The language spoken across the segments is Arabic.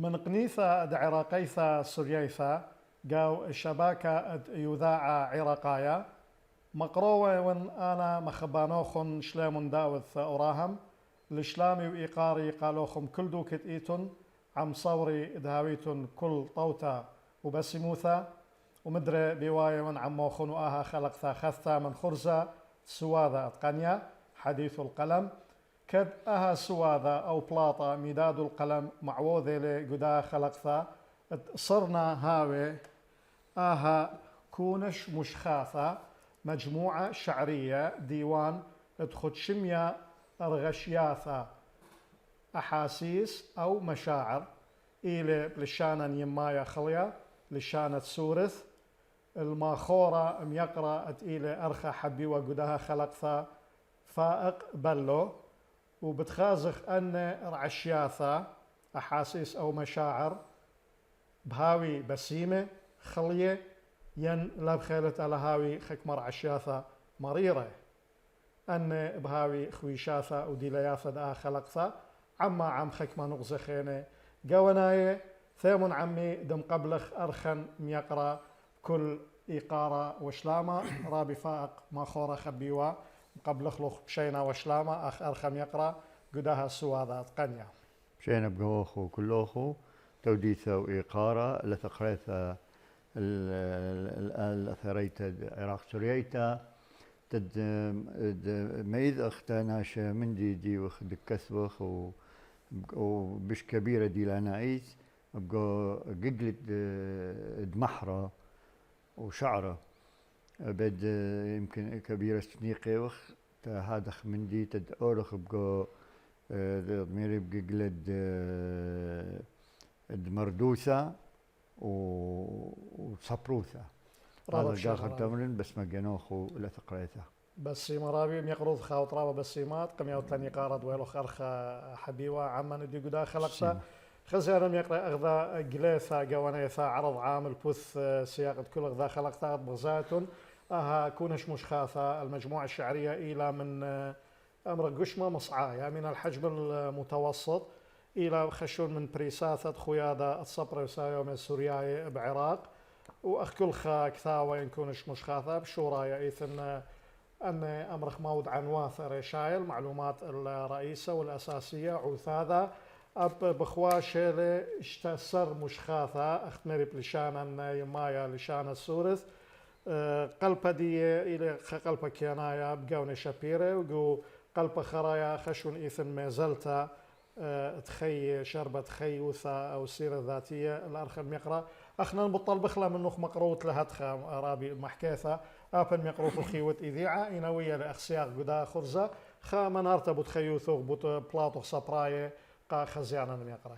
من قنيثة أد عراقيثة سورييثة قاو الشباكة أد يذاع عراقايا مقروة وان أنا مخبانوخن شلامون داوث أوراهم لشلامي وإيقاري قالوخم كل دوكت إيتن عم صوري دهاويتن كل طوتا وبسموثا ومدري بواية وان عموخن وآها خلقتا خثتا من خرزة سواذا أتقنيا حديث القلم كد أها سواذا أو بلاطة مداد القلم معوذة لقدا خلقتا صرنا هاوي آها كونش مشخاثة مجموعة شعرية ديوان تخدشميا أرغشياثة أحاسيس أو مشاعر إلى لشانا يمايا خليا لشانة سورث الماخورة ميقرأ إلى أرخى حبي وقدها خلقثا فائق بلو وبتخازخ أن رعشياثة أحاسيس أو مشاعر بهاوي بسيمة خلية ين لبخيلة على هاوي خكمر عشياثة مريرة أن بهاوي خويشاثة وديلياثة دا خلقثة عما عم خكمة نغزخينة قواناية ثامن عمي دم قبلخ أرخن ميقرأ كل إيقارة وشلامة رابي فائق ماخورة خبيوا قبلخ لخ بشينا وشلامة أخ أرخم يقرأ قداها سواذات قنيا بشينا بقوخو كلوخو توديثة وإيقارة لثقريثة الأثريت عراق سوريتا تد ميز أختاناش من دي وخد كسوخ وبش كبيرة دي لانايس بقو ققلت دمحرة وشعرة بد يمكن كبيرة سنيقي وخ هذا من دي تد أورخ بقو ضميري بققلت مردوسة وصبروثة هذا آخر تمرين بس ما جنوخو لثقريته بس مرابي ميقروض خاوط رابا بسيمات قم يوتلني قارد ويلو خرخة حبيوة عمان ندي قدا خلقتا خزيانا ميقرأ أغذا قليثة قوانيثة عرض عام البث سياقة كل أغذا خلقتا بغزاتن أها كونش مشخاثة المجموعة الشعرية إلى من أمر قشمة مصعايا من الحجم المتوسط إلى خشون من بريساثة خيادة الصبر وسايو من سوريا بعراق وأخكل خا كثاوة ينكونش مشخاثة بشورايا إيثن أن أمرخ مود عن واثر رشايل معلومات الرئيسة والأساسية عوثاذا أب بخواشة اشتسر مشخاثة أختمري بلشانا يمايا لشانا السورث قلبة دي إلى قلبة كيانايا بقوني شابيرة وقو قلبة خرايا خشون إيثن مازلتا تخي شربة خيوثة أو سيرة ذاتية الأرخم يقرأ أخنا نبطل بخلا من نخ مقروط لهدخة رابي محكيثة أبن مقروط الخيوت إذيعة إنوية لأخسياق قدا خرزة خا من أرتبط خيوثوغ بوت بلاطو صبراية قا خزيانا من يقرأ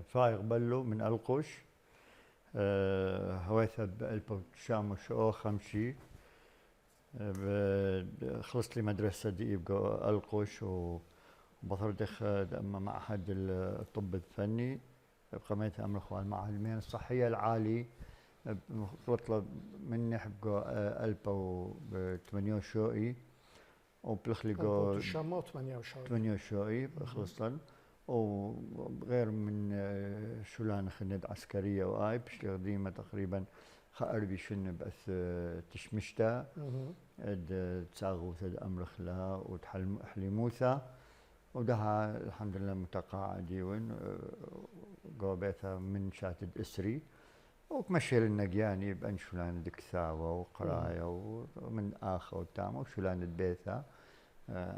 فايق بلو من القش هويثة بألبو شام وشو خمشي خلصت لي مدرسة دي يبقى القش وبطردخ معهد الطب الفني قميت أمر إخوان معهد المهن الصحية العالي بطلب مني حبقى ألبو بثمانية شوئي وبلخلي جو 8 شوئي خلصتن وغير من شولان خند عسكرية وآي بشتغل ديما تقريبا خاربي شن بس تشمشتا تساغو ثد أمر خلا وتحلموثا ودها الحمد لله متقاعدي وين قوبيتها من شاتد إسري وكمشيل النقياني بأن شولان دكثاوة وقراية ومن آخر وتامة وشولان البيثة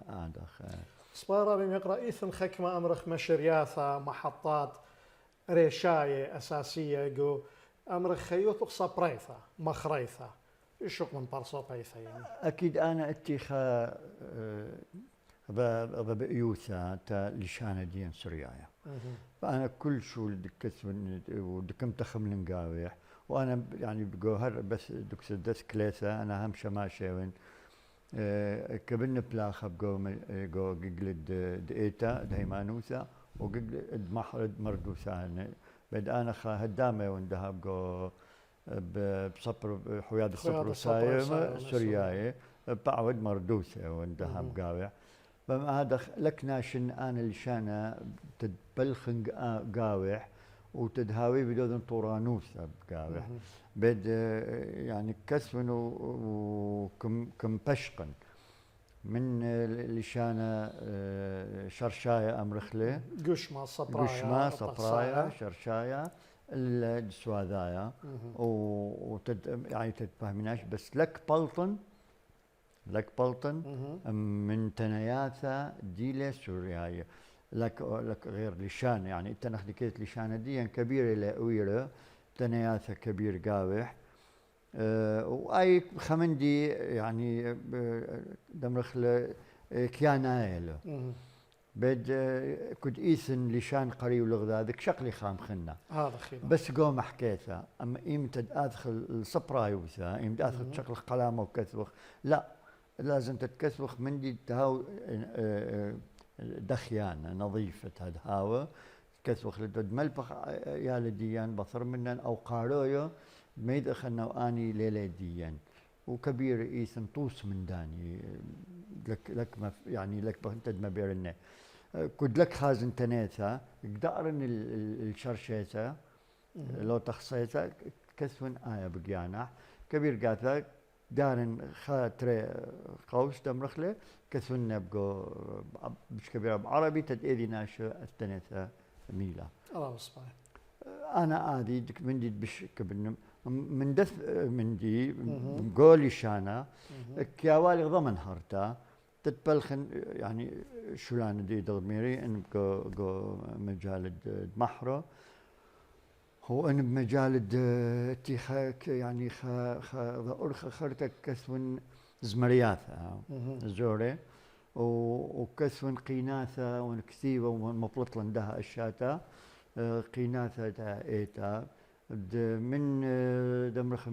آدخ صبارة بمقرأ إيثن خكمة أمرخ مشرياثة محطات ريشاية أساسية جو أمرخ خيوط صبريثة مخريثة إيشوك من برصوبيثة يعني أكيد أنا اتخا بأيوثا تا لشانة دين سوريايا فأنا كل شو دكت ودكم تخم لنقاويح وأنا يعني بجوهر بس دكسدس كليسة أنا هم شماشة وين كبن بلاخ بجو جلد دئيتا دهيمانوسا وجلد محرد مردوسا بد أنا هدامة وندها بجو بصبر حياد الصبر وسايم سوريايا بعود مردوسة وندها بجاويح هذا لك ناشن انا لشانا تدبلخن قاوح وتدهاوي بدون طورانوس قاوح بد يعني كسفن وكم بشقن من لشانا شرشايا امرخله قشمه صبرايا قشمه صبرايا شرشايا السواذايا يعني تتفهمناش بس لك بلطن من تناياثا ديلة سورياية لك غير لشان يعني انت ناخذ كيت لشانة دي كبيرة لأويرة تناياثا كبير قاوح واي خمندي يعني دمرخ كيانايلو بد كنت ايثن لشان قريب لغذا ذيك شقلي خام خنا هذا خير بس قوم حكيتها اما ايمتى ادخل الصبرايوثا ايمتى ادخل شقل قلامه وكثوخ لا لازم تتكثوخ من دي تهاو دخيانه نظيفه هذا كثوخ لدود ملبخ يا لديان بصر منن او قارويو ما يدخلنا واني ليله ديان وكبير ايثن طوس من داني لك ما يعني لك انت ما بيرنا كد لك خازن تنيتها قدرن الشرشيتا لو تخصيتا كسفن بقيانا كبير قاتا دارن خاطر قوس دمرخله كسفن نبقو مش كبير بعربي تدئذي ناشو التنيتا ميلا انا عادي من دي بش كبن من دث من دي قولي شانا كيوالي ضمن هرتا تتبلخن يعني شولان دي دغميري ان جو مجال محرو هو ان بمجال تيخاك يعني خرتك كسون زمرياثا زوري وكسون قيناثا ونكتيبه ومبلط لندها الشاتا قيناثا تا ايتا من دمرخ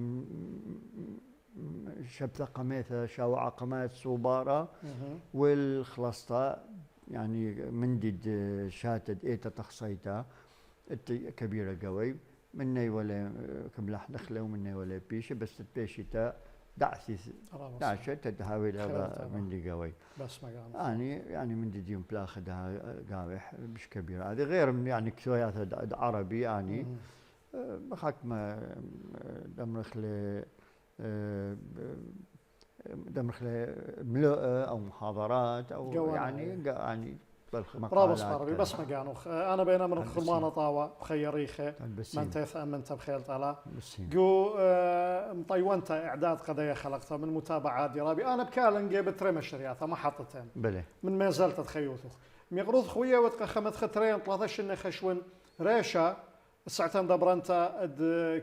شبثة قميثة شاوعة قمات صوبارة والخلصتا يعني مندد شاتد ايتا تخصيتا كبيرة قوي مني ولا كملح نخلة ومني ولا بيشة بس البيشة دعسي دعشة تدهاوي هذا مندي قوي بس ما يعني مندي ديوم بلاخدها قاوح مش كبيرة هذه غير يعني كسويات عربي يعني بحكم دمرخ ملوءة او محاضرات او يعني رابص عربي بس ما قانوخ انا بين امر خرمانه طاوه وخيريخه من تفهم تبخيل طلا جو مطيونتا اعداد قضيه خلقتها من متابعات درابي انا بكالن جيبت رمشرياثه ما حطتين بلي من ما زلت تخيوث ميقروض خويا وتقخمت خطرين 13 خشون ريشه الساعتين دبرنتا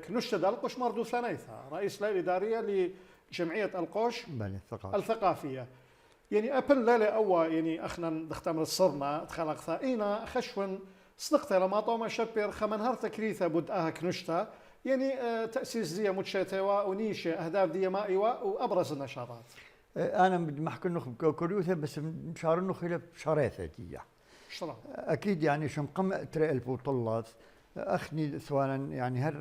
كنشت القوش مردو ثانيثا رئيس الاداريه لجمعيه القوش الثقافيه يعني ابن ليله اوا يعني اخنا دختمر الصرنا تخلق اينا خشون صدقت لما طوما شبير خمنهر تكريثه بدأها كنشتا يعني تاسيس دي متشاتوا ونيشه اهداف دي مائوا وابرز النشاطات انا ما حكي انه كوريوثا بس مشار انه خلاف شريثه دي شلون اكيد يعني شم قم ترى البطولات اخني ثوانا يعني هر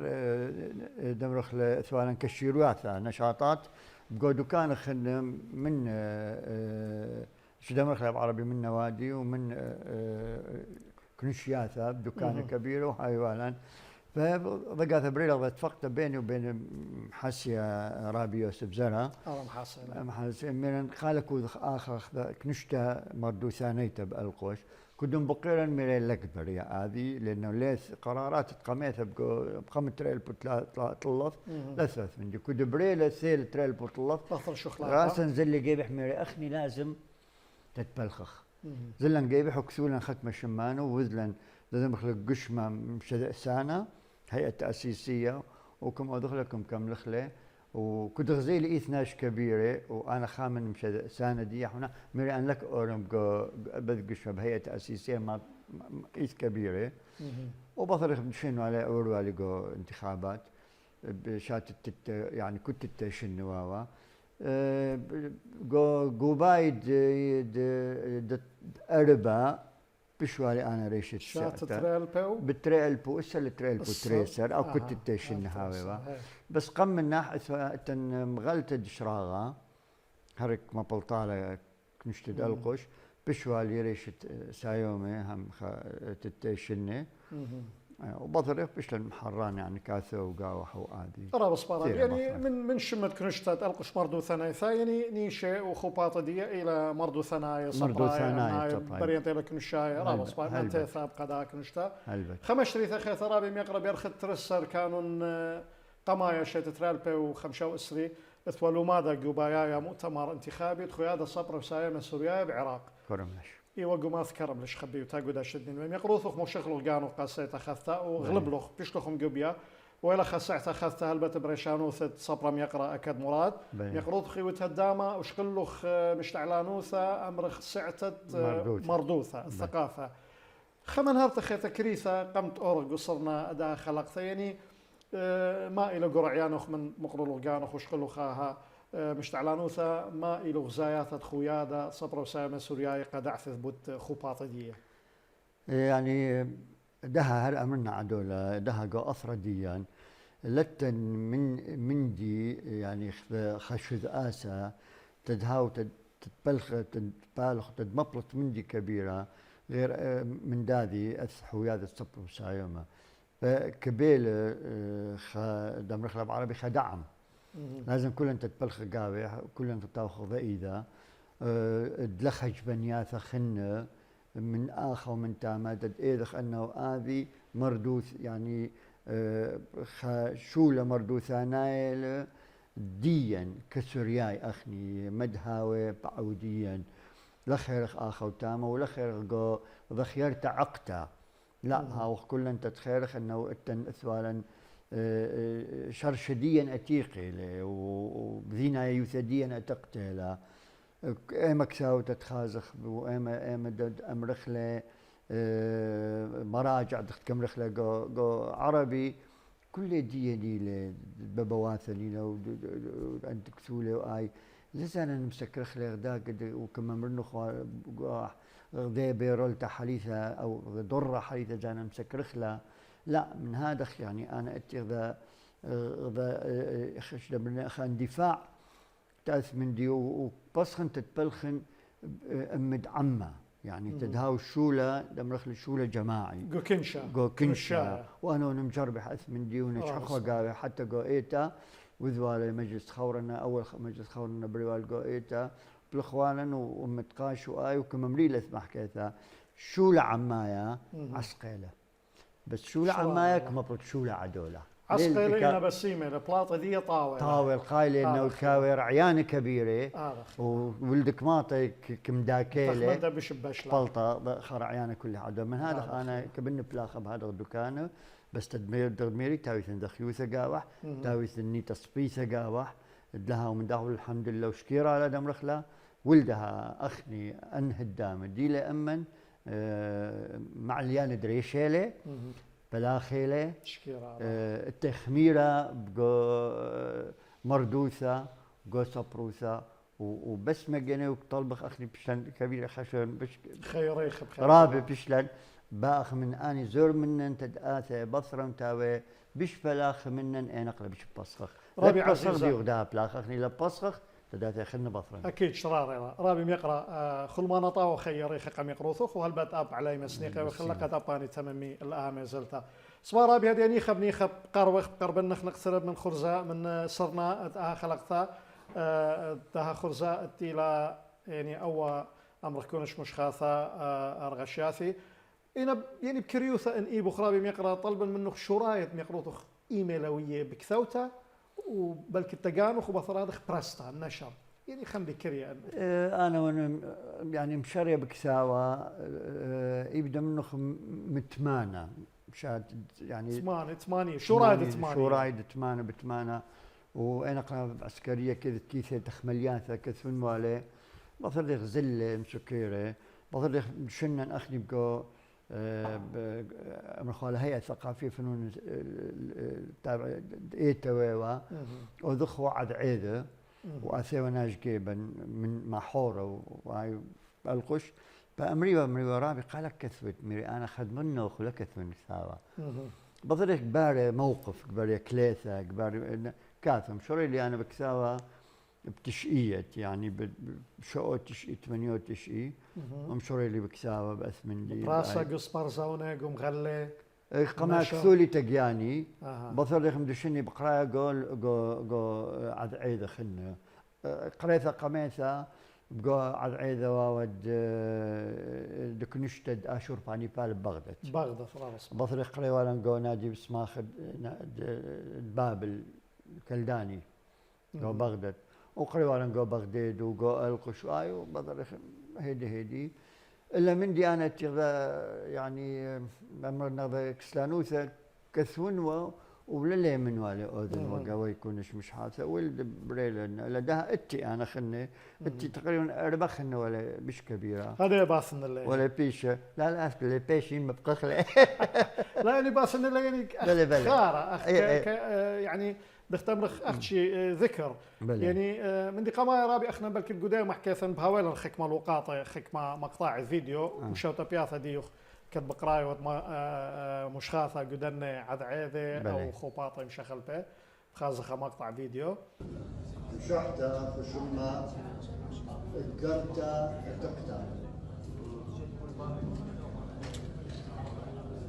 دمرخ ثوانا كشيروات نشاطات بقوا دكان خن من شو دمرخ بعربي من نوادي ومن كنشياثا بدكان كبير وحيوانا فضقات بريلة اتفقت بيني وبين محاسية رابي يوسف زرا محاسية من خالك اخر كنشتا مردو ثانيته بالقوش كدن بقيرا من الأكبر يا هذه لأنه ليس قرارات تقامتها بقام تريل بطلف لثلاث من دي كد بريلة سيل تريل بطلف راسا زل جيبح ميري أخني لازم تتبلخخ زلن جيبح وكسولا ختم الشمانو وذلن لازم يخلق قشمة مش سانة هيئة تأسيسية وكم أدخلكم كم لخلة وكنت غزيل إيثناش كبيرة وأنا خامن مش سنة دي هنا مري أن لك أورم بدقش بهيئة تأسيسية ما إيث كبيرة وبطريق شنو على أورو على جو انتخابات بشات يعني كنت تشنو واوا جو بايد أربعة بشوالي أنا ريشة شات تريلبو بتريلبو إسا تريلبو تريسر أو كنت تشن هاوي بس قم من ناحية تن مغلت دشراغة هرك ما بلطالة كنشتد القش بشوالي ريشة سايومي هم تتشني وبضرب بشلن محران يعني كاثو وقاوح وآدي ترى بصبارة يعني من شمت كنشتات القش مردو ثنايا يعني نيشة وخوباطة دي إلى مردو ثنايا صبرايا برينت إلى كنشاية راه بصبارة من تثاب قدا كنشتا خمشتري ثخي ثرابي ميقرب يرخد ترسر كانون قمايا شتت رالبي وخمشة أسري اثولو ماذا قبايا مؤتمر انتخابي تخيادة صبر وسايا من سوريا بعراق كرملش ايوا قماث كرم لش خبي وتاقود اشدني ويم يقروثوخ مو شغلو قانو قاسيت اخذته وغلب لوخ بيشلوخم قبيا ولا خسعت اخذته هلبت بريشانوث صبرم يقرا اكد مراد يقروث خيوت هدامه وشقلوخ مشتعلانوثه امرخ سعتت مردوثه الثقافه خمن هرت خيت كريثه قمت اورق وصرنا ادا خلقته يعني ما الى قرعيانوخ من مقرلو قانوخ وشقلوخها مشتعلانوثا ما إلو غزايات خويادا صبر وسامة سورياي قد أعثث بوت خوباطية يعني دها هل أمرنا عدولة دها قو أثر ديان لتن من دي يعني خشذ آسا تدهاو تتبالغ تدمبلط من دي كبيرة غير من دادي خويادا صبر وسايمة فكبيل دمرخ العربي خدعم لازم كل انت تبلخ قاوي كل انت تاخذ ايده دلخج بنياثه خنه من اخو من تامد ايدخ انه هذه مردوث يعني شوله مردوثانايل ديا كسرياي اخني مدهاوي بعوديا لا خير اخو تامه ولا خير قو ذخير تعقتا لا هاو كل انت تخيرخ انه اتن اثوالا شرشديا أتيقي وبذينا يوثديا أتقتلا إما كساو تتخازخ وإما دد أمرخ له مراجع دخت كمرخ له جو عربي كل دي ببواثني لو أنت كسولة وآي لسانا نمسكرخ له غدا وكما مرنخ غدا بيرولتا حليثة أو ضرة حليثة جانا مسكرخ له لا من هذا يعني أنا اتخذ خش خان دفاع تأث من دي وبصخن تتبلخن أمد عمة يعني تدهاو الشولة دمرخ الشولة جماعي جو كنشا وأنا نمجرب حث من دي ونشخوا قاوي حتى جو إيتا وذوالي مجلس خورنا أول مجلس خورنا بريوال جو إيتا بالإخوانا ومتقاش وآي وكما مريلة محكيتها شولة عمايا عسقيلة بس شولة عمايك مبروك شولة عدولة عسقيلة إنا بسيمة البلاطة ذي طاول قايلة إنه الكاوير عيانة كبيرة وولدك ماطي كمداكيلة بلطة خر عيانة كلها عدولة من هذا أنا كبن بلاخة بهذا الدكان بس تدميري تاويث دخيوثة قاوح تاويث النيتا سبيثة قاوح لها ومن داخل الحمد لله وشكيرة على دمرخلة ولدها أخني أنهدامة دي لأمن مع اليان دريشيلة بلاخيلة التخميرة بقو مردوثة بقو صبروثة وبس ما جينا وطلبخ أخني بشلن كبيرة خشن بش خيريخ رابع بشلن باخ من أني زور منن تدآثة بصرا تاوي بش بلاخ منن أنا قلب بش بصخخ رابع عزيزة يغدها بلاخ أخني لا بصخخ تدات خلنا بصرا اكيد شرار رابي يقرا خل ما نطا وخيري خقم يقروثوخ وهلبت اب علي مسنيقه وخلقت اباني تممي الام زلتا سوا رابي هذه نيخب قروخ قرب نخنق سرب من خرزاء من صرنا خلقتها تها خرزاء الى يعني او امر كونش مش خاثه ارغشاثي يعني بكريوثه ان اي بخرابي يقرا طلبا منه شرايط ميقروثوخ ايميلويه بكثوته وبلك التجانخ وبثرادخ برستا النشر يعني خم بكريا انا وانا يعني مشاريه بكساوه يبدا منه متمانه مشات يعني ثمانية شرايد ثمانية بثمانة وانا قناه عسكريه كذا كيسه تخمليات كثفن والي بثرادخ زله مسكيره بثرادخ شنن اخني بقو أمرخوا هيئة ثقافية فنون تابع إيتويوا وذخوا عد عيدة وأثيوا ناج جيبا من محورة وهاي القش فأمري رابي قال كثبت مري أنا خد منه وخلا كثبت سوا بضرك كبار موقف كبار كليثة كبار كاثم شوري اللي أنا بكساوا بتشقيت يعني بشقو تشقي 8 تشقي ومشوري لي بكساوة بس من دي راسا قص برزونة قوم غلي قما كسولي تقياني بصر لي خمدشني بقرايا قول عد عيدة خنة قريثة قميثة بقى عد عيدة وود دكنشتد اشور باني بال بغداد فرانس بصر قري ولا قو نادي بسماخ بابل كلداني قو بغداد وقري ولا قو بغداد وقو القش ايو بصر هيدي الا من دي انا يعني امرنا كسلانوثه كثون ولا من والي اذن وقوي يكونش مش حاسه ولد بريلن لدها اتي انا خني اتي تقريبا اربخن ولا مش كبيره هذا باسن اللي ولا بيشه لا اسف اللي بيشين مبقخله لا يعني باسن اللي يعني خاره يعني بختمرخ اختشي ذكر بلي. يعني من دي قما رابي اخنا بالك القدام حكاثا بهاويل خكمه الوقاطه خكمه مقطع الفيديو وشوتا بياثا ديوخ كد بقراي مشخاثة قدن عد عيذة أو خوباطة مشخل به خازخة مقطع فيديو شحتة خشمة القرتة تقطع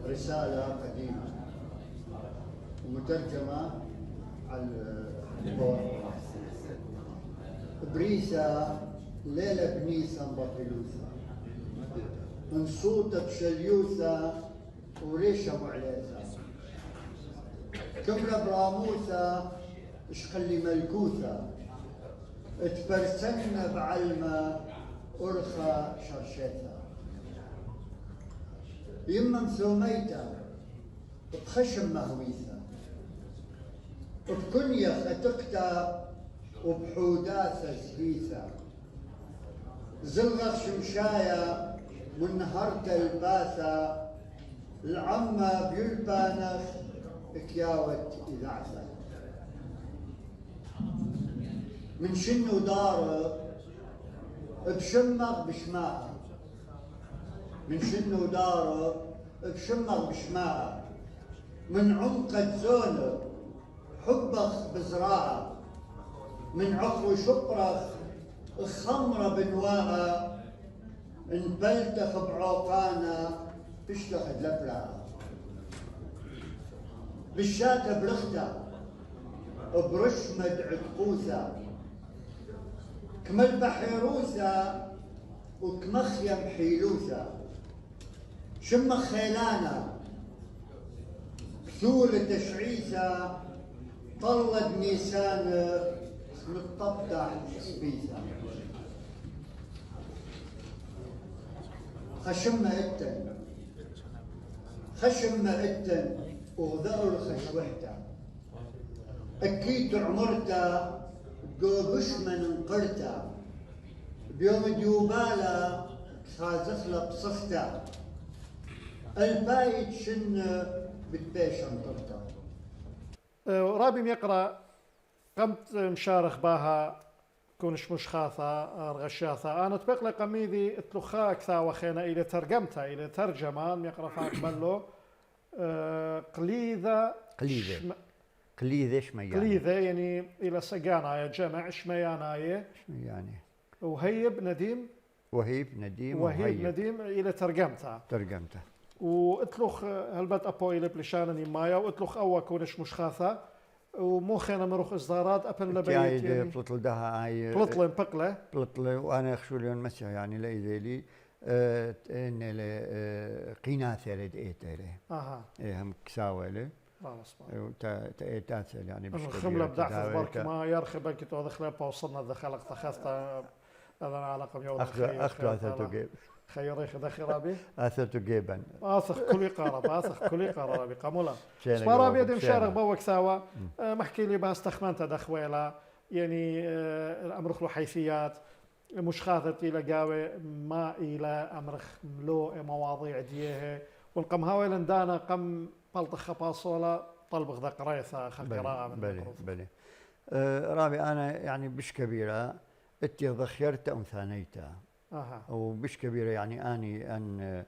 رسالة قديمة ومترجمة على البورد بريسة ليلة بنيسة مبطلوسة من صوتك شليوثة وريشة معليثة كمرة براموثة اشخلي ملكوثة اتبرسن بعلمة أرخى شرشيثة يما مسوميتة بخشم مهويثة بكنيخ اتقتا وبحوداثة زهيثة زلغة شمشاية والنهرت الباثة العمة بيلبانخ كياوة إذاعثة من شنو داره بشمغ بشماعة من شنو داره بشمغ بشماعة من عمقة زونه حبخ بزراعة من عقو شقرخ خمرة بنواعة انبلتخ بعوقانا بشتخ دلبلة بالشاكة برختة برشمد عتقوثة كمل بحيروثة وكمخيم حيلوثة شمخ خيلانة كثول تشعيثة طلد نيسان متطبطح سبيثة خشمة اتن خشمة اتن وغذاء خشوهتا اكيد عمرتا قوبش من انقرتا بيوم ديوبالا خازخلة بصفتا البايت شن بتبيش انطرتا رابي يقرأ قمت مشارخ باها كونش مشخاثة رغشاثة أنا تبقى قميذي اتلخاك ثا وخينا إلى ترجمتها إلى ترجمة يقرأ فاقبله قليذة شميانة قليذة يعني إلى سجانا جمع شمياناية يعني وهيب نديم وهيب نديم إلى ترجمتها واتلخ هلبت أبو إلى بلشانني مايا واتلخ أول كونش مشخاثة ومو خينا مروخ إصدارات أبن لبيت يعني بلطل دها هاي بلطل وأنا أخشولي المسيح يعني لإذيلي إن قيناثة لدئت إيه هم كساوة تأتي يعني الخملة بدعث برك ما يرخبك تدخل بوصلنا دخلك تخذت هذا علاقة يوم أخذ خيريخ دخل رابي أثرت جيبا آثخ كل قرابي قامولا سبارابي دم شارق بوك سوا محكي لي بها استخمنت دخويلة يعني الأمر حيثيات مش خاطت إلى قاوي ما إلى أمر ملو مواضيع ديه والقم هاويلن دانا قم بلطخ باصولا طلب غدا قريثة قراءة بلي رابي أنا يعني بش كبيرة اتي ذخيرت أم ثانيتا وبش كبيرة يعني أني أن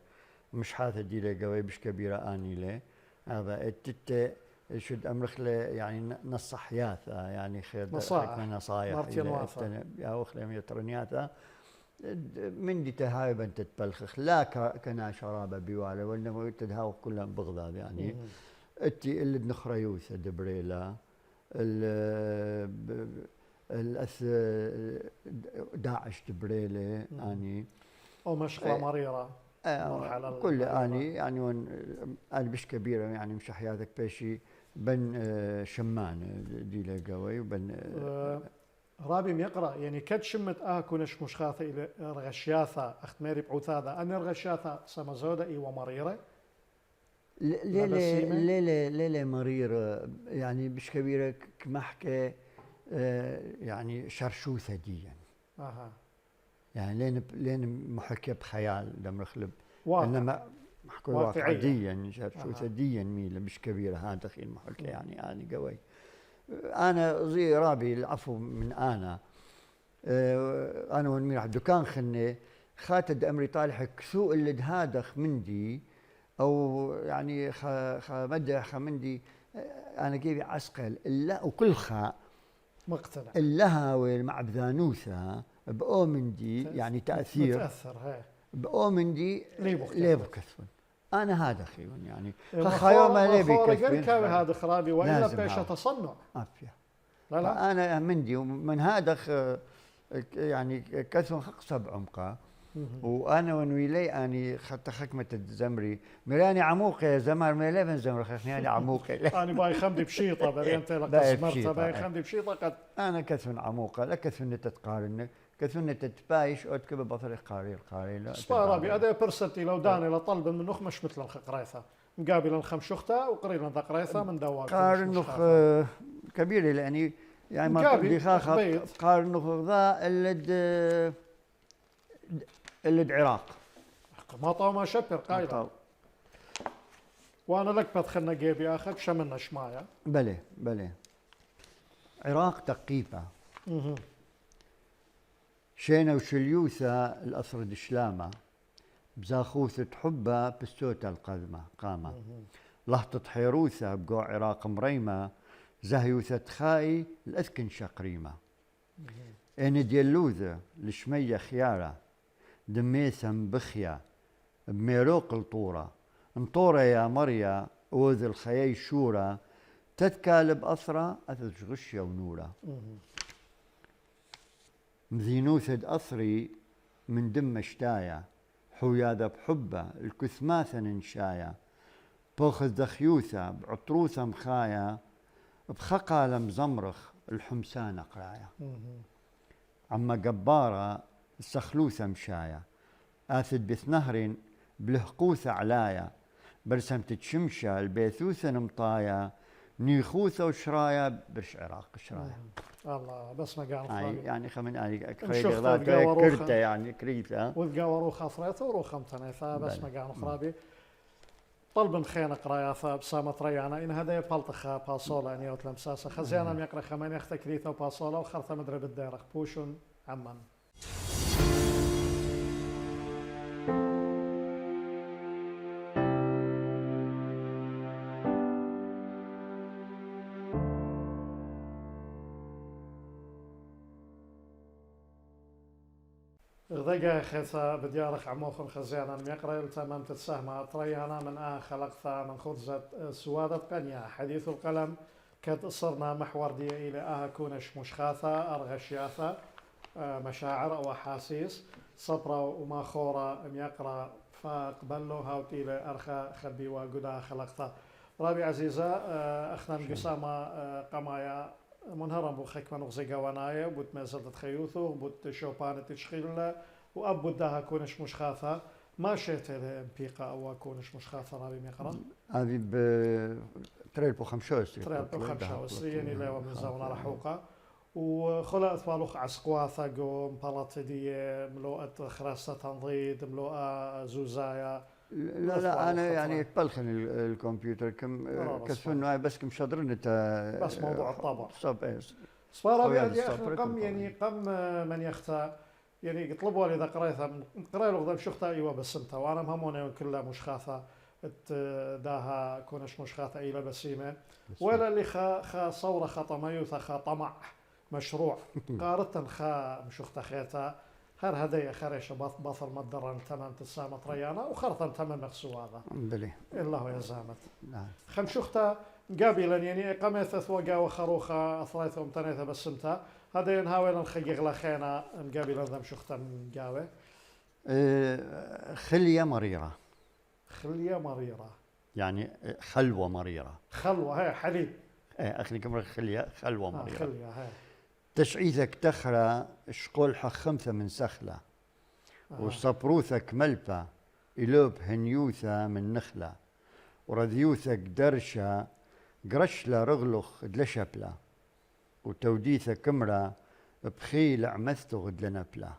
مش حاثة دي لي قوي بش كبيرة أني لي هذا اتت شد أمرخ يعني نصح ياثا يعني خير نصايح مرتين واثا يا أخلي يترنياثا من دي تهاي بنت تبلخخ لا كنا شرابة بيوالا وإنما تدهاو كلها بغضاد يعني أتي اللي نخريوثا دبريلا الأث داعش دبريلة يعني أو مشغلة مريرة كل يعني أنا بش كبيرة يعني مش حياتك بشي بن شمان دي لقوي وبن رابي يقرأ يعني كد شمت كونش مشخاثة إلى رغشياثة أخت ماري بعوثاذا أنا رغشياثة سمزودة إي ومريرة ليلة مريرة يعني مش كبيرة كمحكة يعني شرشوثة دي يعني يعني لين محكي بخيال لما رخلب انما محكي واقعيا شرشوثة دي ميلة مش كبيرة هذا خيل محكي يعني قوي انا زي رابي العفو من انا ومين على الدكان خني خاتد امري طالح كسوء اللي دهادخ مندي او يعني مدح مندي انا جيبي عسقل الا وكل خاء مقتنع اللهاوي مع بذانوثا بأومندي يعني تأثير متأثر هاي بأومندي ليه بكثفن أنا هذا خيون يعني خيوما ليه بكثفن هذا خرابي وإلا بيش تصنع عافية لا أنا مندي ومن هذا يعني كثفن خق سبع عمقا وانا ونويلي اني خدت خكمه الزمري مراني عموقي زمر ميلي بن زمر خخني انا عموقي انا باي خمدي بشيطه بعدين تلقى مرته باي خمدي بشيطه قد انا كثن عموقه لا كثن تتقارن كثن تتبايش او تكب بطل قاري لا صاربي ادي برسنتي لو داني لطلب من نخ مش مثل الخقريثه مقابل الخمشخته وقرينا ذقريثه من دواك قارن نخ كبير لاني يعني ما بدي خاخ قارن نخ ذا اللي العراق ما طاو ما شبر قايل وانا لك بدخلنا جيبي اخك شمنا شمايا بلي عراق تقيبه شينا وشليوثا الأسرد شلامة بزاخوثة حبة بستوتا القدمة قامة لهطة حيروثة بقوع عراق مريمة زهيوثة خاي الأذكن شقريمة إن ديالوذة لشمية خيارة دميثة مبخية بميروق الطورة انطورة يا مريا وذ الخيي شورة تتكالب أثرة أثث غشية ونورة مذينوثد أثري من دم شتايا حوياذا بحبة الكثماثة ننشايا بوخذ دخيوثة بعطروثة مخايا بخقا لمزمرخ الحمسانة قرايا عما قبارة السخلوثة مشايا آثد بثنهر بلهقوثة علايا برسمت تشمشة البيثوثة نمطايا نيخوثة وشرايا برش عراق شرايا الله بس ما قال يعني خمن يعني كرته يعني كريته وذقاورو خاصرته وروخ متناثا بس ما قال خرابي طلب خينا قرايا بسامة ريانا إن هذا يبلطخ باصولا أن يوتلم ساسا خزيانا يقرأ خمان يخت كريته وباصولا وخرطة مدرب الدارخ بوشون عمان غذاء خيثا بديارخ عموخن خزيانا يقرأ التمام تتساهما طريانا من خلقتا من خرزة سوادة قنيا حديث القلم كد صرنا محور دي إلى كونش مشخاثة أرغشياثة مشاعر أو أحاسيس صبرا وما خورا يقرأ فقبلو هاوت إلى أرخا خبي وقدا خلقتا رابي عزيزة أخنا قسامة قمايا منهرم بو خيك منو غزي قوانايا بوت مازال تخيوثو بوت شوبان تشخيل وأبو داها كونش مشخاثة ما شئت بيقا أو كونش مشخاثة رابي ميقرا هذه تريل بو خمشوس تريل بو خمشوس يعني ليوا من زونا رحوقة وخلا أثوالوخ عسقواثا قوم بلاتدية ملوءة خراسة تنضيد ملوءة زوزايا لا أنا يعني بلخن الكمبيوتر كم كسفن بس كم شادرن بس موضوع الطابع صب صار يا أخي قم يعني قم من يختار يعني يطلبوا لي إذا قريتها قرأ له ذا شختها أيوة بس أنت وأنا مهمونة كلها مش خاثة داها كونش مش خاطئ إلى بسيمة ولا اللي خا صورة خطا ما يوثا خا طمع مشروع قارتا خا مشوختا خيتا هر هدايا خريش بطل مدران تمام تسامة ريانا وخرطا تمام مخسو هذا بلي الله يزامت نعم خمشوختا قابلا يعني قامت ثوقا وخروخا أثريثا ومتنيثا بسمتا هذا ينهاوي نخيق لخينا مقابلا ذم شوختا مقاوي خلية مريرة خلية مريرة يعني خلوة مريرة خلوة هاي حليب أخلي كمرة خلوة مريرة خلية هاي تشعيثك تخرى شقولها 5 من سخلة وصبروثك ملبة إلوب هنيوثة من نخلة ورذيوثك درشة قرشلة رغلخ دلشبلة وتوديثك كمرة بخيل عمثته غدلنا بلا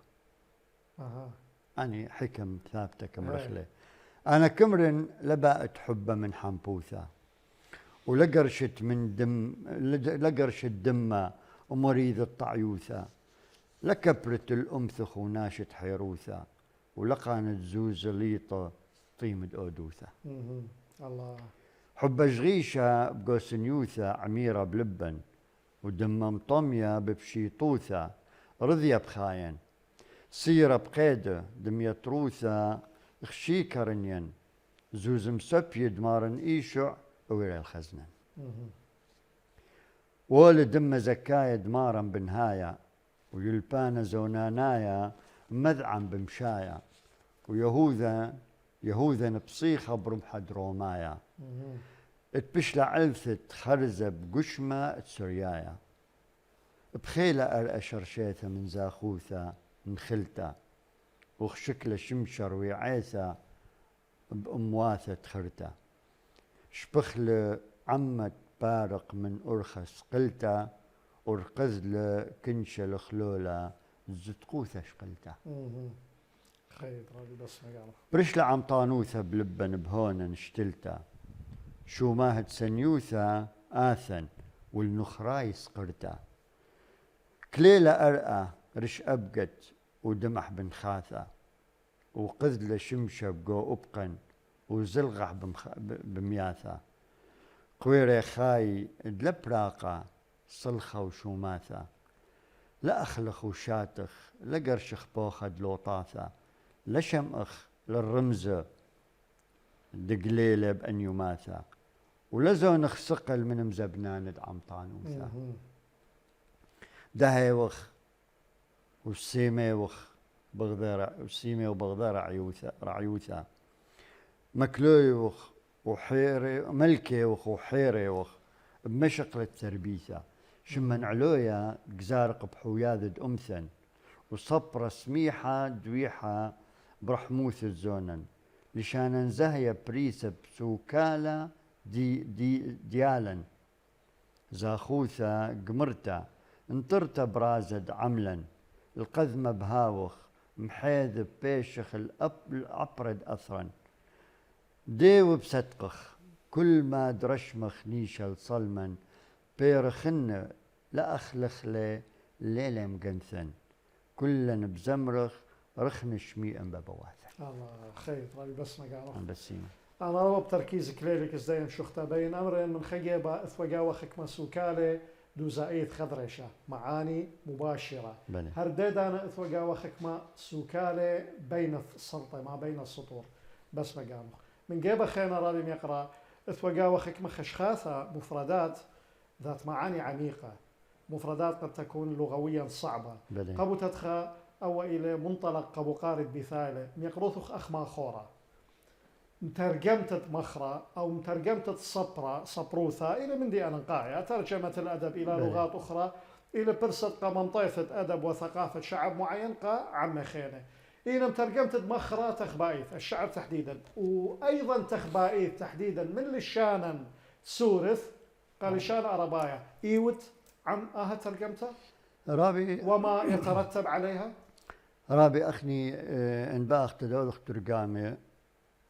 يعني حكم ثابتة كمرخلة أنا كمرن لبقت حبة من حنبوثة ولقرشت من دم لقرشت دمة ومريض الطعيوثة لكبرت الأمثخ وناشت حيروثة ولقانت زوز ليطة طيمد أودوثة الله حب جغيشة بقوسنيوثة عميرة بلبن ودم مطمية ببشيطوثة رضية بخاين سيرة بقيدة دميتروثة خشيكرنين زوز مسبي دمارن إيشع ويرى الخزنان وولد دم زكاية دمارا بنهاية ويلبان زونانايا مذعن بمشايا ويهوذا بصيخة برمحة درومايا اتبشلع علثت خرزة بقشمة تسريايا بخيلة أرأشر شيثة من زاخوثة من خلتة وخشكلة شمشر ويعيثة بأمواثة خرتة شبخلة عمت بارق من أرخص قلتا ورقزل كنشة الخلولة زتقوثة شقلتا خير رادي بس ما يعرف برشلة عم طانوثة بلبن بهون نشتلتا شو ماهد سنيوثة آثن والنخراي سقرتا كليلة أرقى رش أبقت ودمح بن خاثة وقزل شمشة بقو أبقن وزلغح بمياثة قويري خاي دلبراقة صلخة وشوماثة لا أخلخ وشاتخ لا قرشخ بوخة دلوطاثة لا شمخ للرمزة دقليلة بأنيوماثة ولا زونخ سقل من مزبنان دعم طانوثة دهي وخ والسيمي وخ بغدار والسيمي وبغدار رعيوثة مكلوي وخ وحيري ملكي وخ وحيري وخ بمشق للتربيثة شمن علويا قزارق بحوياذد أمثن وصبرة سميحة دويحة برحموث الزونن لشان زهية بريسة بسوكالة ديالا زاخوثة قمرتا انطرتا برازد عملا القذمة بهاوخ محيذ بيشخ الأبرد أثرا ديو بصدقخ كل ما درشمخ نيشل صلمن بيرخن لا أخلخ لي ليلة مقنثن كلن بزمرخ رخن شميئا ببواثة الله خير ربي بس ما قالوا بسيمة أنا رب تركيز كليلك إزاي شختا بين أمرين من خيبة إثوقا وخك مسوكالة دوزائية خضرشة معاني مباشرة بلي. هرديدانا إثوقا وخك ما سوكالة بين السلطة ما بين السطور بس ما قالوا من جيبة خينا رابي يقرأ إثوقا وخك ما خشخاثة مفردات ذات معاني عميقة مفردات قد تكون لغويا صعبة بلي. قبو تدخى أو إلى منطلق قبو قارد بثالة ميقروثخ أخما خورة مترجمة مخرة أو مترجمة صبروثة إلى من دي أنقايا ترجمة الأدب إلى لغات أخرى إلى برصد منطقة أدب وثقافة شعب معين عم خينة إلى مترجمة مخرة تخبائيث الشعب تحديدا وأيضا تخبائيث تحديدا من لشانا سورث قال لشان أربايا إيوت عم ترجمته رابي وما يترتب عليها رابي أخني إن باخت تدولخ ترجامة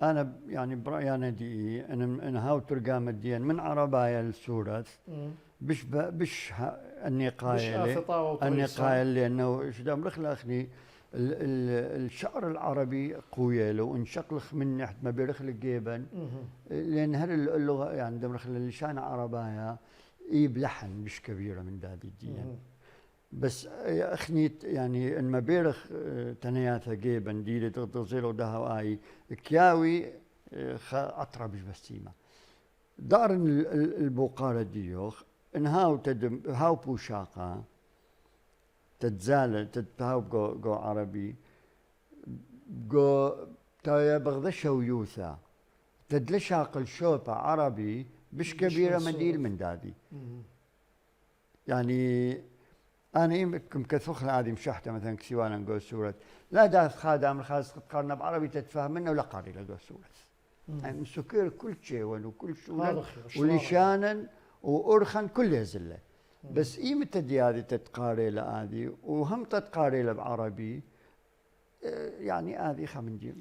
أنا يعني برأيي دي أنا هاو ترجمة دي من عربايا السورث بش النقاية اللي أنه إيش دام رخل أخني الشعر العربي قوية لو انشقلخ من ناحية ما بيرخل جيبا، لأن هذه اللغة يعني دمرخ اللسان عربايا بلحن مش كبيرة من دادي الدين. بس أخنيت يعني إن ما بيرخ تنياثا جيبا ديلي تغزيلو دهو آي كياوي أطربش بسيمة دار البوقارة ديوخ إن هاو بوشاقة تتزال تتهاو جو عربي جو تايا بغدشة ويوثا تدلشاق الشوبة عربي بش كبيرة مديل من دادي. يعني أنا يمكن كثخ هذه مشحتة مثلا كسيوانا نقول سورة لا داث خادم الخاص قارنا بعربي تتفهم منه ولا قاري لقول سورة. يعني مسكير كل شيء وكل سورة ولشانا وأرخن كل يزله. بس إيمتى هذه تتقاري لهذه وهم تتقاري له بعربي يعني هذه خمندي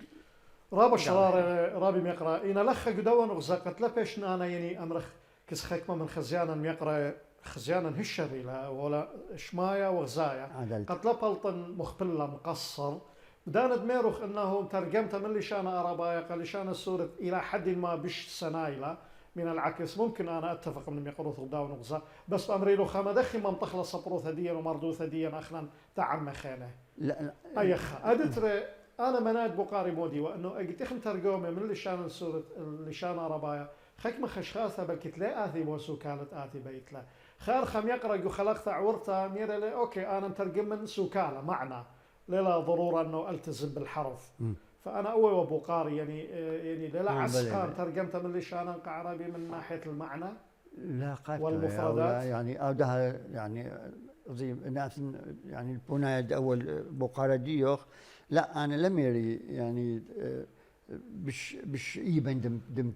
راب الشرار رابي ميقرا إن لخ قدوان وغزاقت لبيش أنا يعني أمرخ كس خكمة من خزيانا ميقرا خزيانا هشري لا ولا شمايا وغزايا قد لبلطن مخبلة مقصر بداند ميروخ انه ترجمت من لشان عربايا قال لشان السورة الى حد ما بش سنايلة من العكس ممكن انا اتفق من يقروث غداون وغزا بس امري له خما دخي ما متخلص صبروث ديا ومردوث ديا اخنا تعم خانه لا ايخا ادتر انا مناد بقاري مودي وانه اجتخم ترجمه من لشان السورة لشان عربايا خكمه خشخاثه بل كتلا اثي بوسو كانت اثي بيت له خير خم يقرا خلقت عورته مير لي اوكي انا مترجم من سوكاله معنى لا ضروره انه التزم بالحرف فانا اول وابو قاري يعني لا عسقان ترجمت من لشان كعربي من ناحيه المعنى لا قاتل والمفردات يعني ده يعني زي ناس يعني البنايد اول بقاره ديوخ لا انا لم يري يعني بش ايبن دم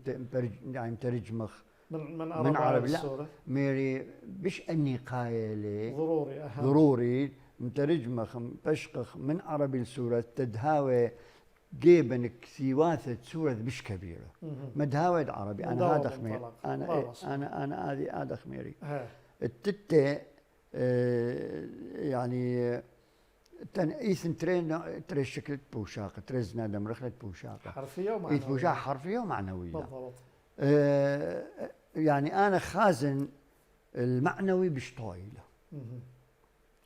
يعني ترجمخ من عربي لا ميري بش اني قايله ضروري اهم ضروري مترجمخ بشقخ من عربي لسورة تدهاوي جيبنك سيواثة سورة بش كبيرة مدهاوي عربي انا هذا خمير انا هذا خميري التتة يعني تنقيس تري شكل بوشاقة ترزنا دم رخلة بوشاقة حرفية ومعنوية بوشاقة حرفية ومعنوية بالضبط يعني أنا خازن المعنوي بش طويلة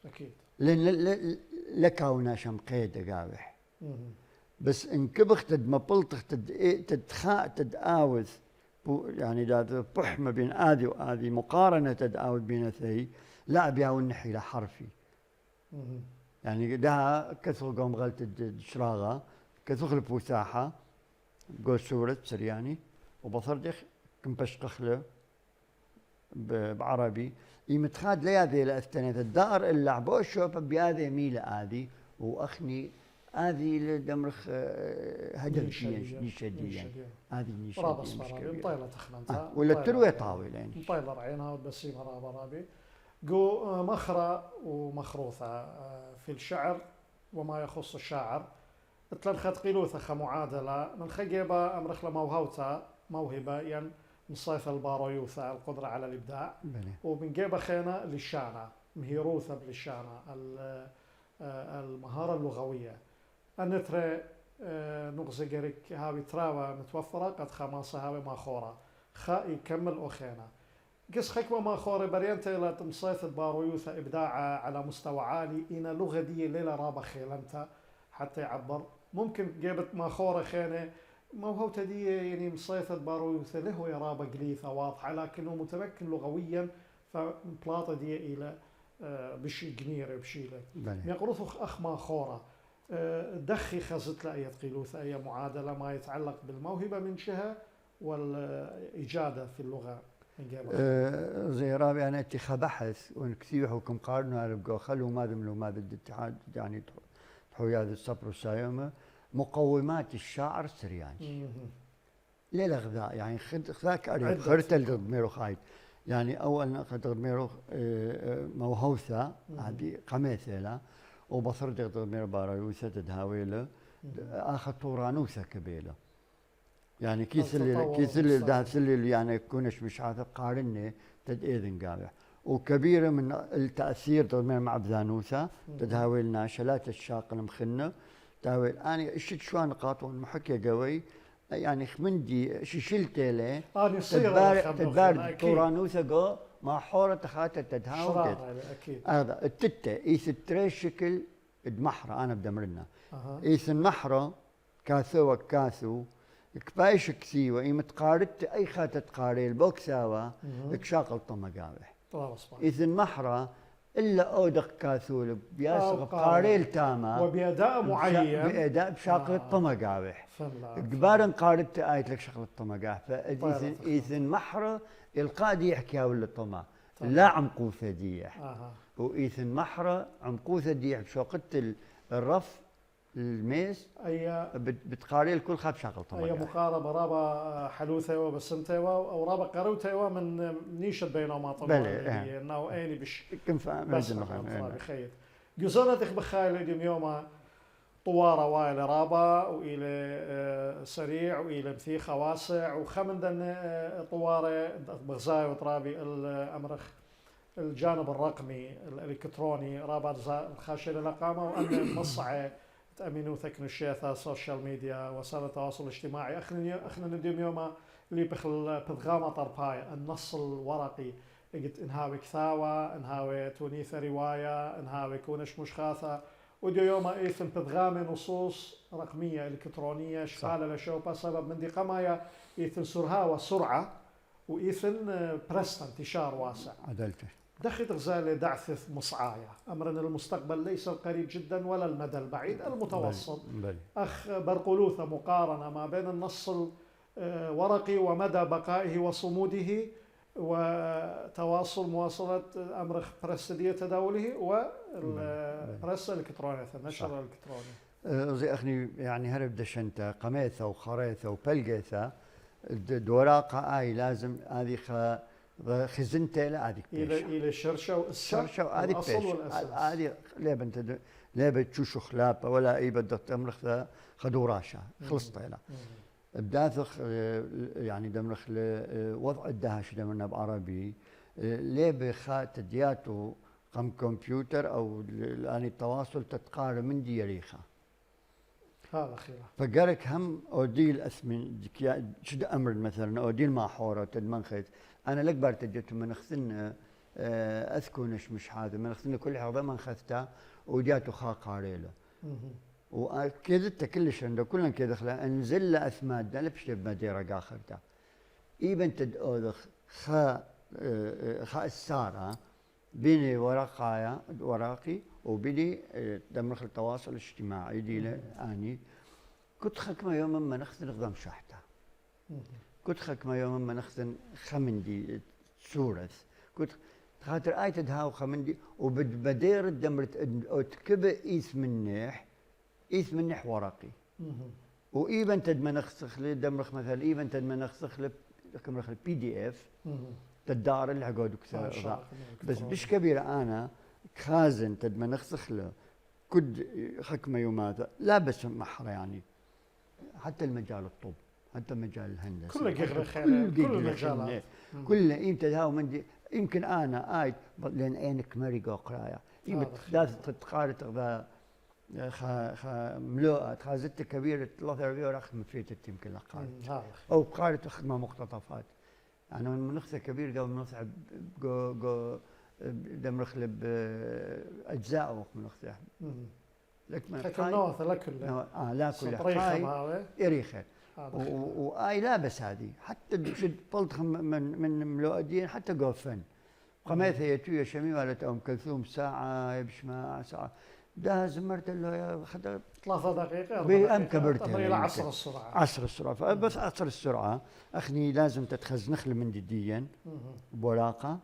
أكيد لأن لكونا شم قيدة قاوح بس إن كبخ ما بلطخ تدآوث يعني دا بح ما بين آذي وآذي مقارنة تدآوث بين ثي لا بياو النحي لحرفي يعني ده كثر قوم غلط الشراغة كثر البوساحة قول سورة سرياني وبصردخ كم بشقخ له بعربي يمتخاد لياذي لأستنة الدار اللي عبوشو بياذي ميلة آذي وأخني هذه لدمرخ هدف نيشديا هذه نيشديا رابص مرابي مطيلة تخننتها ولا التروي طاولة يعني مطيلة رعينها وبسيمة رابي جو مخرة ومخروثة في الشعر وما يخص الشاعر اتلنخت قيلوثة معادلة من خجيبة أمرخ لموهوتا موهبة يعني من صيف البارويوثة القدرة على الإبداع ومن جيبة خينا للشانة مهيروثة بالشانة المهارة اللغوية النترى نغزقرك هاوي تراوى متوفرة قد خماسة هاوي ماخورة خا يكمل أخينا قس خكمة ماخورة برينتا إلى تمصيث بارويوثة إبداع على مستوى عالي إن لغة دي ليلة رابة خيلمتا حتى يعبر ممكن جيبت ماخورة خينة موهوتة دي يعني مصيثة بارويوثة له يرابة قليثة واضحة لكنه متمكن لغويا فبلاطة دي إلى بشي قنيرة بشي لك يقرث أخ ماخورة دخي خزت لأي قيلوثة أي معادلة ما يتعلق بالموهبة من جهة والإجادة في اللغة زي رابع أنا اتخا بحث ونكثير حكم قارنوا على خلوا ماذا من ماذا الاتحاد يعني تحوي هذا الصبر والسايمة مقومات الشاعر السرياني ليلة غذاء يعني خذاك أريد خرت الغدميرو خايد يعني أول خرت الغدميرو موهوثة هذه قميثة لا وبصر الغدميرو بارايوثة تدهاويله آخر طورانوثة كبيلة يعني كيس اللي ده اللي يعني كونش مش عارف قارني تد إذن قابح وكبيرة من التأثير ضمن مع بذانوثا تدهاوي لنا شلات الشاق المخنة تهاوي أنا إشت شو نقاط والمحكي قوي يعني خمندي شلتي له تدبار طورانوثا جو ما حورة تخاطر تدهاوي أكيد هذا التتة إيث التري شكل دمحرة أنا بدمرنا إيث النحرة كاثو وكاثو كبايش كثيوة إيمة قارت أي خاتة قاري البوكساوة إكشاق الطمقاوح إذن محرة إلا أودق كاثول بياسق قاريل تاما وبأداء معين بأداء بشاقل الطمقاوح قبارن قارت آيت لك شغل الطمقاوح فإذن محرة القادي يحكيها ولا الطما لا عمقوثة ديح وإذن محرة عمقوثة ديح بشوقت الرف الميز أي بتقاري الكل خاب شغل طبعا أي مقاربة رابا حلوثة وبسمتة أو رابا قروتة ومن نيشة بينهما طبعا إنه أيني بش كم فاهم بس بخير جزرنا بخايل اليوم يوم طوارة وإلى رابا وإلى سريع وإلى مثيخة واسع وخمن طوارة بغزاي وطرابي الأمرخ الجانب الرقمي الإلكتروني رابا الخاشة للقامة وأن مصعي تأمينوا ثكن الشيثة السوشيال ميديا وسائل التواصل الاجتماعي اخنا نديم يوم اللي بخل بضغامة طرباي النص الورقي قلت انهاوي كثاوة انهاوي تونيثة رواية انهاوي كونش مشخاثة وديو يوم ايثن بضغامة نصوص رقمية الكترونية شغالة لشوبة سبب من دي قمايا ايثن سرهاوة سرعة وايثن برست انتشار واسع عدلته دخل غزالة دعث مصعايا أمرنا المستقبل ليس القريب جدا ولا المدى البعيد المتوسط أخ برقلوثة مقارنة ما بين النص الورقي ومدى بقائه وصموده وتواصل مواصلة أمر برسدية تداوله والبرس الإلكترونية النشر الإلكتروني زي أخني يعني هرب دشنتا قميثة وخريثة وبلقيثة دوراقة آي لازم هذه خزنته لا هذيك الى الشرشه هذيك هذه لعبه تشوشو خلابه ولا اي بدك تمرخ خدوراشا خلصت له بداثخ يعني دمرخ وضع الدهش دمرنا بعربي لعبه خات دياتو قم كمبيوتر او الان التواصل تتقارب من ديريخه هذا خير فقالك هم اوديل اسمن شد امر مثلا اوديل مع حوره تدمنخت انا لك تجت من اخذنا اذكونش مش هذا من اخذنا كل حاجه ما اخذتها وجاتو خاقاريله وكذا كلش عنده كلن كذا خلا انزل له اثماد ده لبش بمديره اخرته ايبن تدوخ خا الساره بيني ورقي وبيني دمرخ التواصل الاجتماعي دي اني كنت خكمه يوم ما نخذ نخدم شحته كنت خكمه يوم ما نخذ خمندي سورث كنت خاطر اي تدهاو خمندي وبدير دمرت اتكبه ايث منح ورقي وايبن تد ما نخسخ لي دمرخ مثلا ايبن تد ما نخسخ لي كمرخ البي دي اف تدار اللي حقود بس مش كبيره انا خازن تد ما نخسخ له كد خكمه يومات لا بس محره يعني حتى المجال الطب حتى مجال الهندسه كل المجالات كل امتى هاو من يمكن انا ايت لان عينك مريقه قرايه لازم تتقارب تغذى ملوءة خازت كبيرة 3 رخ مفيتت يمكن لقارب او قارب خدمه مقتطفات يعني من نخسه كبير ده منخسه جو دمرخ لب اجزاء من نخسه لك ما لكل لا كل هاي اريخه واي لابس هذه حتى شد بلطخ من ملوءدين حتى قوفن قميث يا شميم قالت ام كلثوم ساعه يبشما ساعه ده زمرت له يا خد 3 دقائق بأم كبرت الى عصر السرعه عصر السرعه فبس عصر السرعه اخني لازم تتخزنخ من ديا بوراقه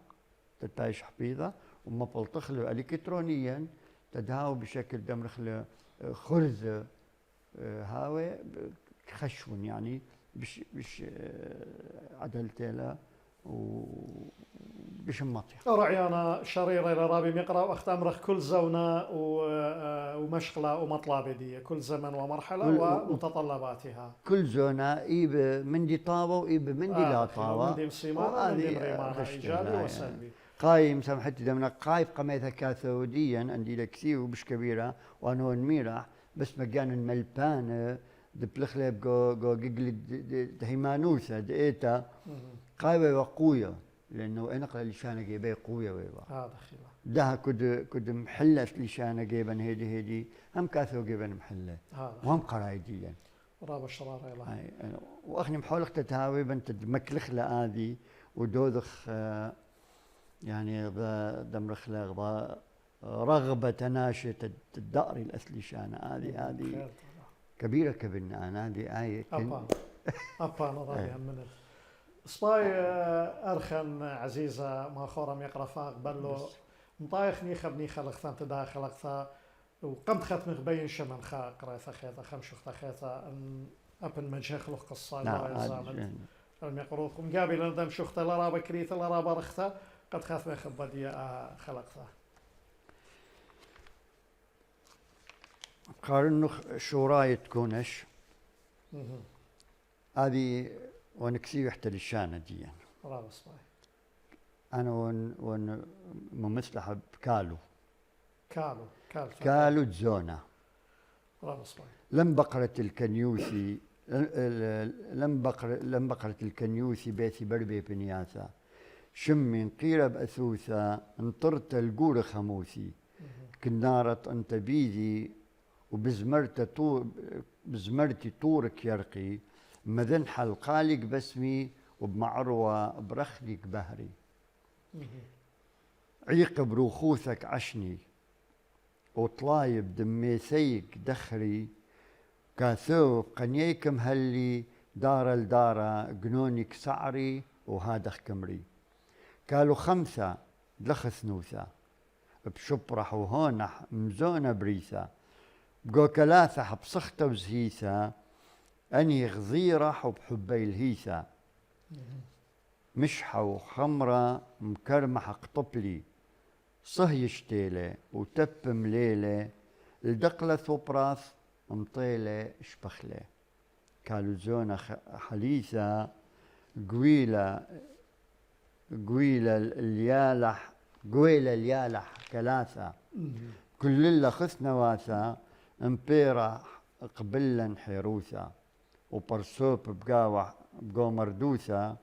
تتايش حفيظه وما بلطخ له الكترونيا تدهاو بشكل دمرخ له خرز هاوي خشون يعني بش عدلتي له وبشمطها رعيانا شريرة إلى رابي مقرأ واختمرخ كل زونة ومشغلة ومطلبة دي كل زمن ومرحلة ومتطلباتها كل زونة إيب من دي طاوة وإيب من دي لا طاوة من دي مصيمانة ومن دي مريمانة إيجابي وسلبي قايم سامحتي دمنا قايب قميثة كاثوديا عندي لكسيو مش كبيرة وأنا ميرح بس مجانا ملبانة دبلخلة جو جيجل دهيمانوسة دقيتا قايبة وقوية لأنه أنا قال لشانة جيبه قوية ويبا هذا خلاف ده كد محلة لشانة جيبن هيدي هم كاثو جيبن محلة وهم قرايديا راب الشرارة يلا وأخني محاولة تتهاوي بنت مكلخلة هذه ودوذخ يعني دمرخلة رغبة تناشة الدأر الأسلشانة هذه كبيرة كبرنا أنا هذه آية أبان راضي من سباي أرخن عزيزة ما خورم يقرأ فاق بلو مطايخ نيخ خلقتان تداخل أكثر وقمت ختم غبين شمن خا قريثة خيطة خمشوخة خيطة أن أبن مجهخ له قصة لا يزامن المقروض مقابل ندم شوخته لرابا كريثة لرابا رخته قد ختم خبدية خلقتها قارن شوراية تكونش هذه ونكسي وحتى للشانة دي يعني. رابا سباي أنا ون ممثلة بكالو كالو تزونا رابا سباي لم بقرة الكنيوسي لم بقرة الكنيوسي بيتي بربي بنياسا شم قيرة بأثوثا انطرت الجور خموسي كنارة انت بيدي بزمرتي طورك يرقي مذن حلقالك بسمي وبمعروة برخلك بهري عيق بروخوثك عشني وطلايب دميسيك دخري كاثوب قنيكم هلي دار الدارة جنونك سعري وهادخ كمري قالوا 5 دلخ ثنوثة بشبرح وهونح مزونة بريثة بقو 3 بصخته وزهيثة أني غزيرح وبحبي الهيثة مشحة وخمرة مكرمح قطبلي صهي شتيلة وتب مليلة الدقلة ثوبراث مطيلة شبخلة قالوا زونة حليثة قويلة اليالح كلاثة كل اللي خث نواثة امبيرة قبلا حيروثة وبرسوب بقو مردوثة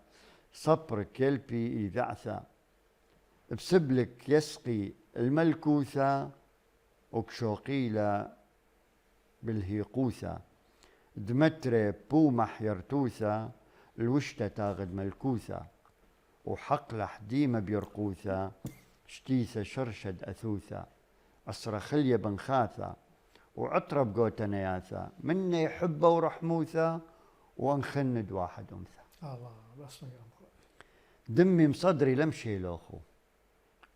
صبر كلبي إذعثة بسبلك يسقي الملكوثة وكشوقيلة بالهيقوثة دمتري بومح يرتوثة الوشتة تاغد ملكوثة وحقل حديمة بيرقوثة شتيثة شرشد أثوثة أسرى خلية بنخاثة وعطرب قوتنياثة مني حبة ورحموثة وانخند واحد أنثى الله بس دمي مصدري لمشي لوخو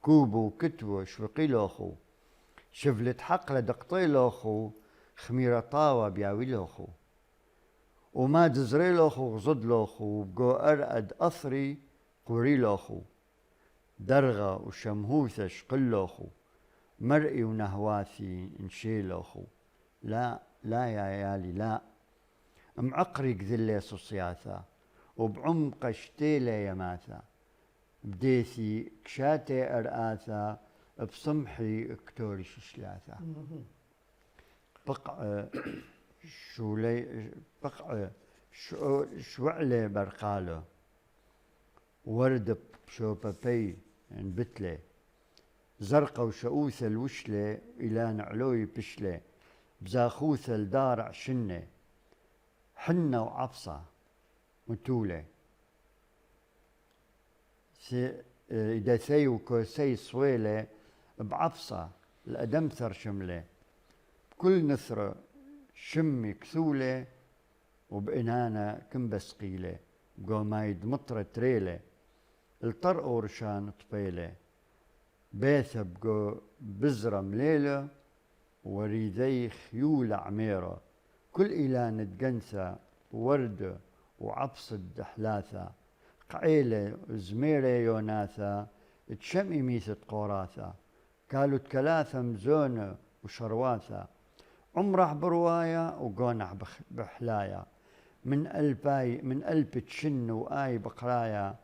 كوبو كتوة شوقي لوخو شفلت حقلة دقطي لوخو خميرة طاوة بياوي لوخو وما دزري لوخو غزد لوخو بقو أرقد أثري قوري لوخو درغة وشمهوثة شقل لوخو مرئي ونهواثي انشي لوخو لا يا يالي لا معقري قذلي صوصياثا وبعمق شتيلة يماثا بديسي كشاتي أرآثا بصمحي اكتوري ششلاثا بقع شوعلي برقاله ورد بشوبابي انبتلي زرقة وشؤوثة الوشلة إلى نعلوي بشلة بزاخوثة الدارع شنة حنة وعبصة متولة إذا سي وكوسي صويلة بعبصة الأدمثر شملة بكل نثرة شمي كثولة وبإنانة كمبسقيلة بقومايد مطرة تريلة الطرق ورشان طبيلة بيثة بقو بزرة مليلة وريدي خيول عميرة كل إلى نتجنسة وردة وعبصة دحلاثة قعيلة وزميرة يوناثة تشمي ميثة قوراثة قالوا تكلاثة مزونة وشرواثة عمرح برواية وقونح بحلاية من قلب تشن وآي بقرايا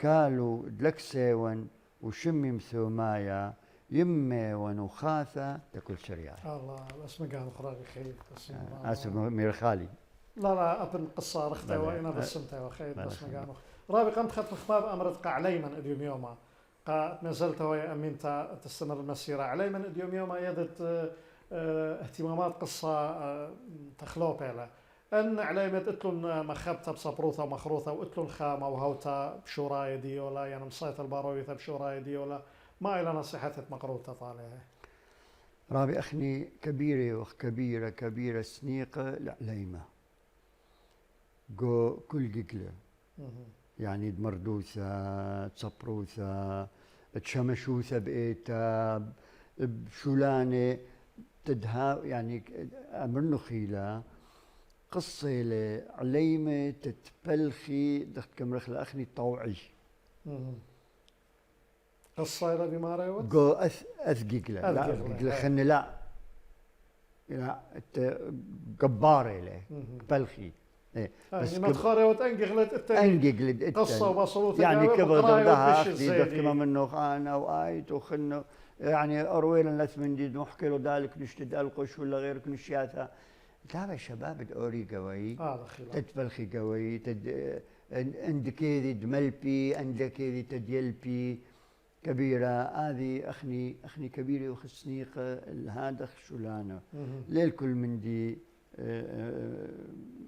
قالوا دلكسيون وشمي مسومايا يمي ونخاثة تاكل سرياي. الله بس مقام خرابي خير بس اسف مير خالي. لا ابن قصة رختي وإنا بس انت وخير بس مقام رابي قمت خط خطاب أمرت عليمن اديوم يوما نزلت ويا أمينتا تستمر المسيرة عليمن اديوم يوما يدت اهتمامات قصة تخلوب له ان عليمت اتلون مخبته بصبروثه ومخروثه واتلون خامه وهوتا بشوراي دي ولا يعني مصيت البارويثه بشوراي دي ولا ما الى نصيحتك مقروطه طالعه. رابي اخني كبيره وخ كبيره كبيره سنيقه العليمه. جو كل جقله يعني دمردوسه تصبروثه تشمشوثه بإيتا بشولانه تدها يعني امر نخيله قصة عليمة تتبلخي دخت كم رخلة أخني طوعي قصة إلى بما رأيوت؟ جو أثقيق له لا أثقيق له خلني لا جبارة له بلخي بس ما تخاريوت أنقغلت أنقغلت قصة وبصروت يعني كبر ضدها أخذي دخت كما منه خانة وآيت وخنه يعني أرويل الناس من جد محكي له ذلك نشتد ألقش ولا غيرك نشياتها تابع الشباب الأوري قوي تتبلخي قوي عندك كذي دملبي عندك كذي تديلبي كبيرة هذه أخني كبيرة وخسنيقة الهادخ شولانة ليل كل من دي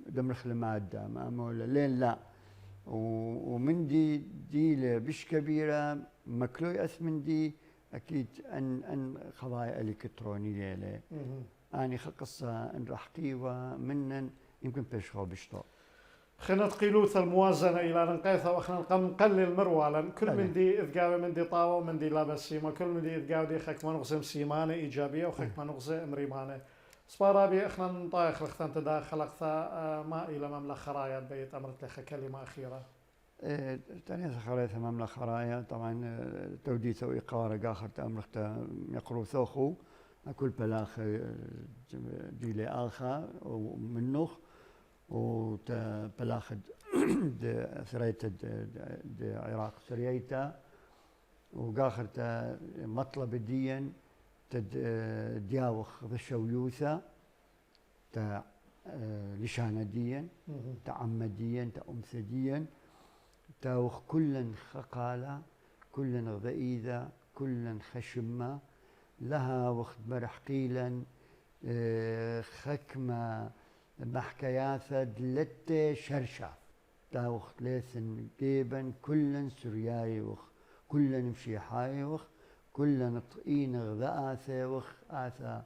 دمرخ المادة ما مولا ليل لا ومن دي بش كبيرة مكلوي أثمن دي أكيد أن قضايا إلكترونية له أنا قصة إن راح قيوة منن يمكن بيشخو بشطو. خلنا تقيلوث الموازنة إلى نقيثة وخلنا نقلل مروالا كل من دي إذقاوي من دي طاوة ومن دي لابس سيما كل من دي إذقاوي دي خك ما نغزم سيمانة إيجابية وخك ما نغزم مريمانة. سبارابي إخنا نطايخ لختان تداخل أخثا ما إلى مملكة خرايا بيت أمرت لك كلمة أخيرة. تاني خرايا مملكة خرايا طبعا توديث وإقارة آخر تأمرت يقرو ثوخو كل بلاخ ديلي آخا ومنوخ وبلاخ ثريت العراق سريتا وقاخر مطلب الدين دياوخ بشويوثا تا لشانديا تعمديا تأمثديا تاوخ كلا خقالة كلا غذائيذا كلا خشمة لها وقت مرح قيلا خكمة محكياثة دلت شرشة تا وقت ليثن قيبا كلا سرياي وخ كلا مشيحاي وخ كلا نطئين غذاثة وخ آثا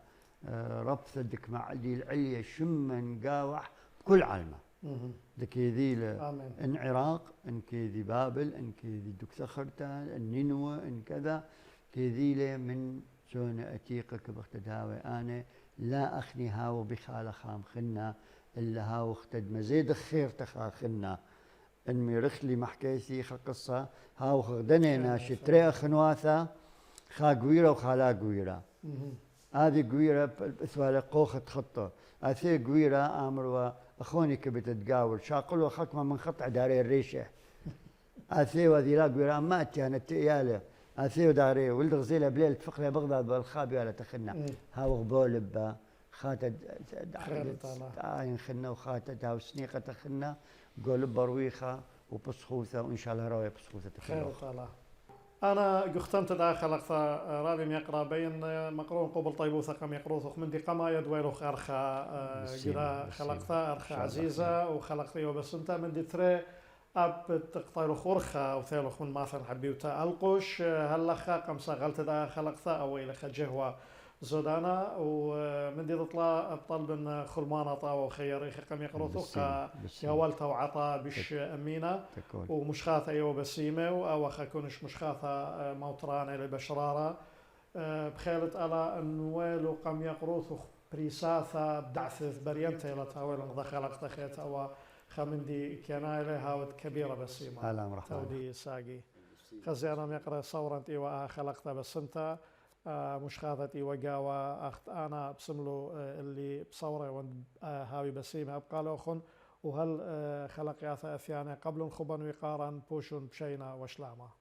ربثة دك معدي العليا شما قاوح كل علمة دكيذي ان عراق ان كيذي بابل ان كيذي دك سخرتا ان نينوى ان كذا كيذي من سونا أتيقك بختداوي أنا لا أخني هاو بخال خام خنا إلا هاو اختد مزيد خير تخا خنا إن ميرخلي محكيسي قصة هاو خدنينا شتري خنواثا خا قويرة وخالا قويرة هذه قويرة سوالة قوخة خطة أثي قويرة أمر أخوني كبت تقاول شاقلوا خطمة من خط عداري الريشة أثي وذي لا قويرة مات كانت إياله أثيو داري ولد غزيلة بليل تفقنا بغداد بالخابي ولا تخنا هاو غبول با خاتد عين خنا وخاتد هاو سنيقة تخنا قول برويخة وبسخوثة وإن شاء الله راوي بسخوثة خير طالع أنا قختمت داخل أخذ رابي يقرأ بين مقرون قبل طيبوثة قم يقروث من دي قما يدويلو خارخة قدا خلقتها أرخة عزيزة وخلقتي وبسنتا من دي تري أب تقطير خورخة وثيلخ من ماثل حبيوتا القش هلخا قمصة غلط دا خلقتها أو إلخ جهوة زودانا ومن دي تطلع بطلب خلمانة طاوة وخيريخ قم يقروثوك يوالتا وعطا بش أمينة ومشخاثة أيوة بسيمة أو خاكونش مشخاثة موترانة لبشرارة بخيلة ألا أنويلو قم يقروثوك بريساثة بدعثث برينتي لتاويل نغضا خلقتها خيتا أو خمندي كنايله هاود كبيرة بسيمة تودي ساقي خزيانا يقرأ صورا إيوا خلقتها بسنتا مش خاذت إيوا قاوة أخت أنا بسملو اللي بصورة هاوي بسيمة أبقى له خن وهل خلق ياثا أثيانة قبل خبن وقارا بوشون بشينا وشلامة